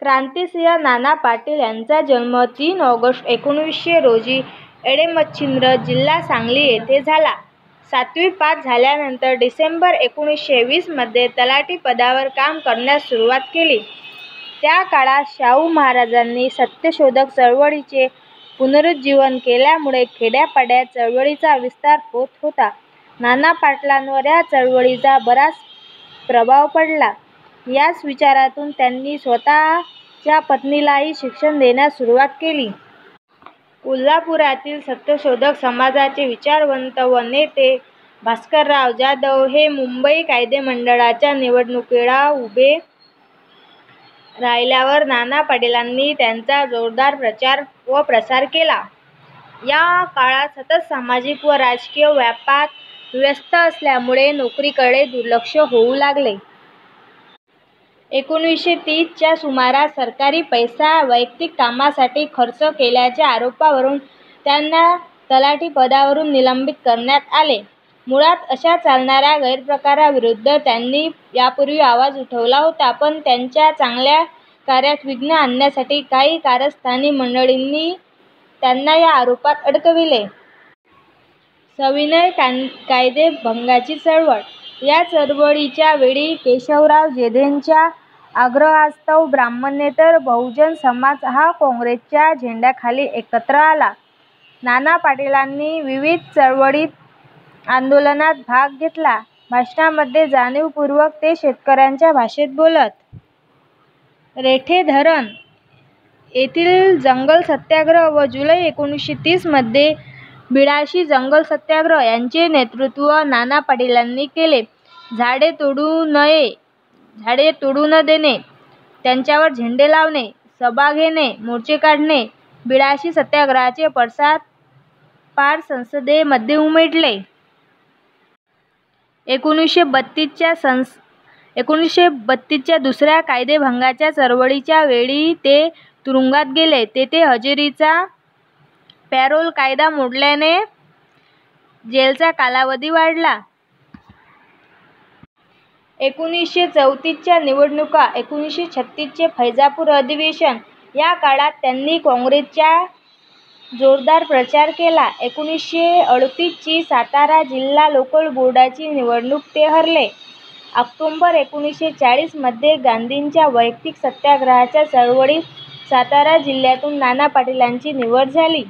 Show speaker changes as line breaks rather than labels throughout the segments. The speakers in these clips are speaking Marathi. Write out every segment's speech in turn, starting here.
क्रांतिसिंह नाना पाटील यांचा जन्म 3 ऑगस्ट 1900 रोजी एडेमच्छिंद्र, जिल्हा सांगली येथे झाला. 7वी पास झाल्यानंतर डिसेंबर 1920 मध्ये तलाठी पदावर काम करण्यास सुरुवात केली. त्या काळात शाहू महाराजांनी सत्यशोधक चळवळीचे पुनरुज्जीवन केल्यामुळे खेड्यापाड्यात चळवळीचा विस्तार होत होता. नाना पाटलांवर या चळवळीचा बराच प्रभाव पडला. याच विचारातून त्यांनी स्वतःच्या पत्नीलाही शिक्षण देण्यास सुरुवात केली. कोल्हापुरातील सत्यशोधक समाजाचे विचारवंत व नेते भास्करराव जाधव हे मुंबई कायदेमंडळाच्या निवडणुकीला उभे राहिल्यावर नाना पाटीलांनी त्यांचा जोरदार प्रचार व प्रसार केला. या काळात सतत सामाजिक व राजकीय व्यापात व्यस्त असल्यामुळे नोकरीकडे दुर्लक्ष होऊ लागले. 1930 च्या सुमारास सरकारी पैसा वैयक्तिक कामासाठी खर्च केल्याच्या आरोपावरून त्यांना तलाठी पदावरून निलंबित करण्यात आले. मुळात अशा चालणाऱ्या गैरप्रकाराविरुद्ध त्यांनी यापूर्वी आवाज उठवला होता, पण त्यांच्या चांगल्या कार्यात विघ्न आणण्यासाठी काही कारस्थानी मंडळींनी त्यांना या आरोपात अडकविले. सविनय कायदेभंगाची चळवळ. या चळवळीच्या वेळी केशवराव जेधेंच्या आग्रहास्तव ब्राह्मणेतर बहुजन समाज हा काँग्रेसच्या झेंड्याखाली एकत्र आला. नाना पाटीलांनी विविध चळवळीत आंदोलनात भाग घेतला. भाषणांमध्ये जाणीवपूर्वक ते शेतकऱ्यांच्या भाषेत बोलत. रेठे धरण येथील जंगल सत्याग्रह व जुलै 1930 मध्ये बिळाशी जंगल सत्याग्रह यांचे नेतृत्व नाना पाटीलांनी केले. झाडे तोडू न देणे, त्यांच्यावर झेंडे लावणे, सभा घेणे, मोर्चे काढणे. बिळाशी सत्याग्रहाचे पडसाद पार संसदेमध्ये उमटले. 1932 च्या दुसऱ्या कायदेभंगाच्या चळवळीच्या वेळी ते तुरुंगात गेले. तेथे हजेरीचा पॅरोल कायदा मोडल्याने जेलचा कालावधी वाढला. 1934 च्या निवडणुका, 1936 चे फैजापूर अधिवेशन या काळात त्यांनी काँग्रेसचा जोरदार प्रचार केला. 1938 ची सातारा जिल्हा लोकल बोर्डाची निवडणूक ते हरले. ऑक्टोबर 1940 मध्ये गांधींच्या वैयक्तिक सत्याग्रहाच्या चळवळीत सातारा जिल्ह्यातून नाना पाटीलांची निवड झाली.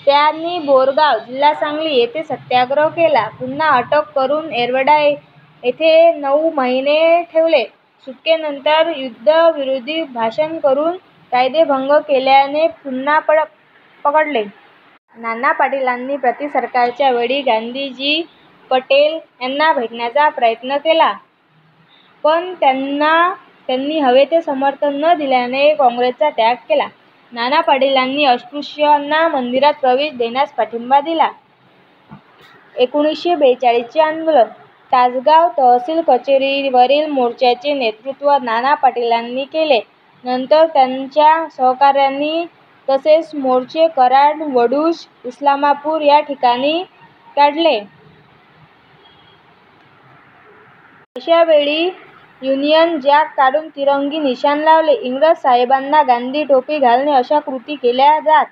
त्यांनी बोरगाव, जिल्हा सांगली येथे सत्याग्रह केला. पुन्हा अटक करून येरवडा येथे 9 महिने ठेवले. सुटकेनंतर युद्धविरोधी भाषण करून कायदेभंग केल्याने पुन्हा पकडले. नाना पाटीलांनी प्रतिसरकारच्या वेळी गांधीजी पटेल यांना भेटण्याचा प्रयत्न केला, पण त्यांनी हवे ते समर्थन न दिल्याने काँग्रेसचा त्याग केला. नाना पाटीलांनी अस्पृश्यांना मंदिरात प्रवेश देण्यास पाठिंबा दिला. 1942 चे आंदोलन. तासगाव तहसील कचेरीवरील मोर्चाचे नेतृत्व नाना पाटीलांनी केले. नंतर त्यांच्या सहकाऱ्यांनी तसेच मोर्चे कराड, वडूज, इस्लामपूर या ठिकाणी काढले. अशावेळी युनियन जॅक काढून तिरंगी निशाण लावले. इंग्रज साहेबांना गांधी टोपी घालणे अशा कृती केल्या जात.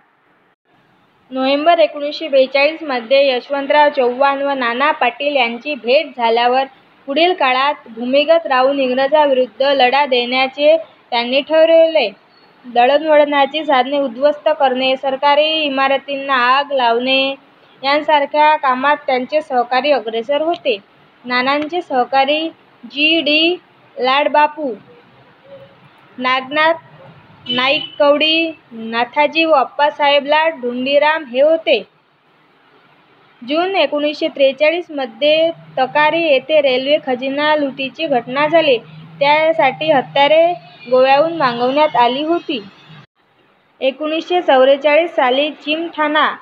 नोव्हेंबर 1942 मध्ये यशवंतराव चव्हाण व नाना पाटील यांची भेट झाल्यावर पुढील काळात भूमिगत राहून इंग्रजांविरुद्ध लढा देण्याचे त्यांनी ठरवले. दळणवळणाची साधने उद्ध्वस्त करणे, सरकारी इमारतींना आग लावणे यांसारख्या कामात त्यांचे सहकारी अग्रेसर होते. नानांचे सहकारी जी.डी. लाडबापू, नागनाथ नाईक कवडी, नाथाजी व अप्पासाहेब लाड, धोंडीराम हे होते. जून 1943 मध्ये तकारी येथे रेल्वे खजिना लुटीची घटना झाली. त्यासाठी हत्यारे गोव्याहून मागवण्यात आली होती. 1944 साली चिमठाणा,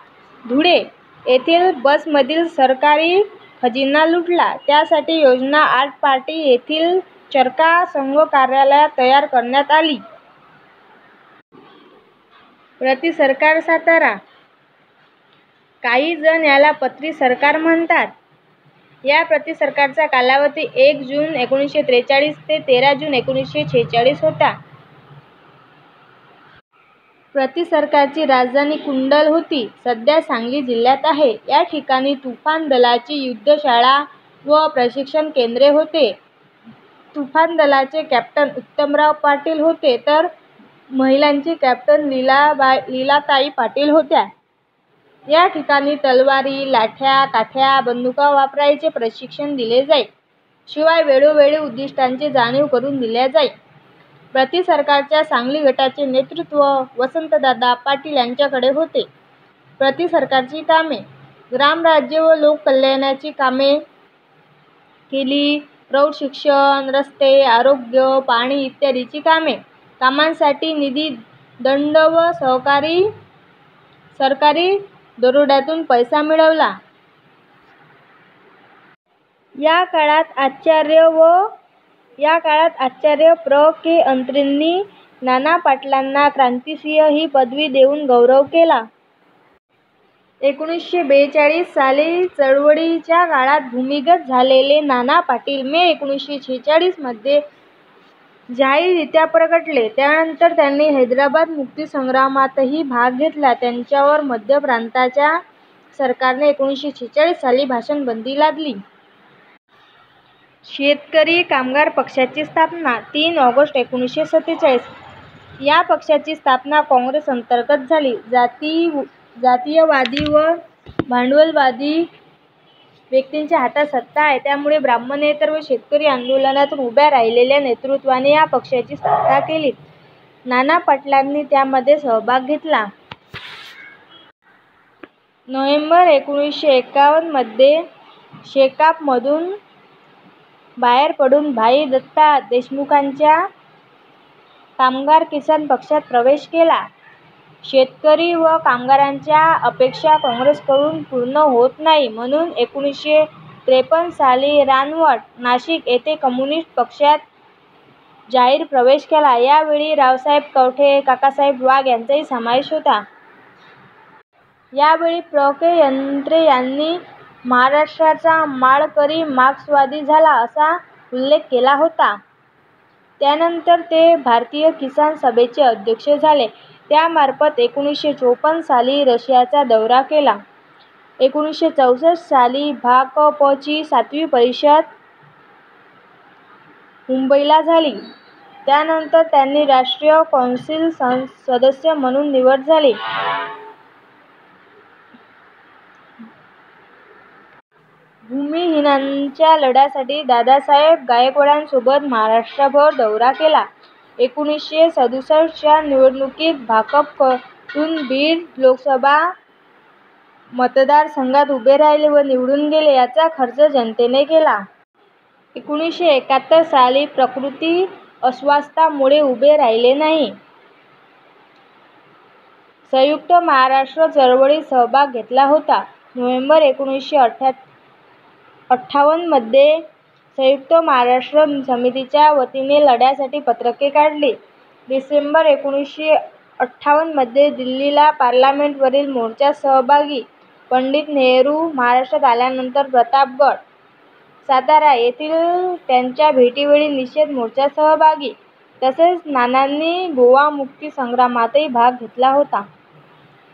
धुळे येथील बसमधील सरकारी खजिना लुटला. त्यासाठी योजना आटपाडी येथील चरखा संघ कार्यालयात तयार करण्यात आली. प्रतिसरकार सातारा. काही जण याला पत्री सरकार म्हणतात. या प्रतिसरकारचा कालावधी 1 जून 1943 ते 13 जून 1946 होता. प्रति सरकारची राजधानी कुंडल होती. सध्या सांगली जिल्ह्यात आहे. या ठिकाणी तुफान दलाची युद्धशाळा व प्रशिक्षण केंद्रे होते. तुफान दलाचे कॅप्टन उत्तमराव पाटील होते तर महिलांची कॅप्टन लीलाताई पाटील होत्या. या ठिकाणी तलवारी, लाठ्या, काठ्या, बंदुका वापरायचे प्रशिक्षण दिले जाई. शिवाय वेळोवेळी उद्दिष्टांची जाणीव करून दिल्या जाई. प्रति सरकारच्या सांगली गटाचे नेतृत्व वसंतदादा पाटील यांच्याकडे होते. प्रति सरकारची कामे: ग्रामराज्य व लोककल्याणाची कामे केली. प्रौढ शिक्षण, रस्ते, आरोग्य, पाणी इत्यादीची कामे. कामांसाठी निधी, दंड व सरकारी दरोड्यातून पैसा मिळवला. या काळात आचार्य प्र. के. अत्रेंनी नाना पाटलांना क्रांतिसिंह ही पदवी देऊन गौरव केला. 1942 साली चळवळीच्या काळात भूमिगत झालेले नाना पाटील मे 1946 मध्ये जाहीररित्या प्रगटले. त्यानंतर त्यांनी हैदराबाद मुक्तीसंग्रामातही भाग घेतला. त्यांच्यावर मध्य प्रांताच्या सरकारने 1946 साली भाषणबंदी लादली. शेतकरी कामगार पक्षाची स्थापना: 3 ऑगस्ट 1947. या पक्षाची स्थापना काँग्रेस अंतर्गत झाली. जातीयवादी व भांडवलवादी व्यक्तींच्या हातात सत्ता आहे. त्यामुळे ब्राह्मणेतर व शेतकरी आंदोलनातून उभ्या राहिलेल्या नेतृत्वाने या पक्षाची स्थापना केली. नाना पाटलांनी त्यामध्ये सहभाग घेतला. नोव्हेंबर 1951 मध्ये शेकापमधून बाहेर पडून भाई दत्ता देशमुखांच्या कामगार किसान पक्षात प्रवेश केला. शेतकरी व कामगारांच्या अपेक्षा काँग्रेसकडून पूर्ण होत नाही म्हणून 1953 साली रानवट, नाशिक येथे कम्युनिस्ट पक्षात जाहीर प्रवेश केला. यावेळी रावसाहेब कवठे, काकासाहेब वाघ यांचाही समावेश होता. यावेळी प्र. के. अत्रे यांनी महाराष्ट्राचा माळकरी मार्क्सवादी झाला असा उल्लेख केला होता. त्यानंतर ते भारतीय किसान सभेचे अध्यक्ष झाले. त्यामार्फत 1954 साली रशियाचा दौरा केला. 1964 साली भा. क. प. ची 7वी परिषद मुंबईला झाली. त्यानंतर त्यांची राष्ट्रीय कौन्सिल सदस्य म्हणून निवड झाली. भूमिहीनांच्या लढ्यासाठी दादासाहेब गायकवाडांसोबत महाराष्ट्रभर दौरा केला. 1967 च्या निवडणुकीत भाकपकडून बीड लोकसभा मतदारसंघात उभे राहिले व निवडून गेले. याचा खर्च जनतेने केला. 1971 साली प्रकृती अस्वास्थ्यामुळे उभे राहिले नाही. संयुक्त महाराष्ट्र चळवळीत सहभाग घेतला होता. नोव्हेंबर 1958 मध्ये संयुक्त महाराष्ट्र समितीच्या वतीने लढ्यासाठी पत्रके काढली. डिसेंबर 1958 मध्ये दिल्लीला पार्लिमेंटवरील मोर्चात सहभागी. पंडित नेहरू महाराष्ट्रात आल्यानंतर प्रतापगड, सातारा येथील त्यांच्या भेटीवेळी निषेध मोर्चात सहभागी. तसेच नानांनी गोवा मुक्ती संग्रामातही भाग घेतला होता.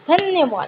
धन्यवाद.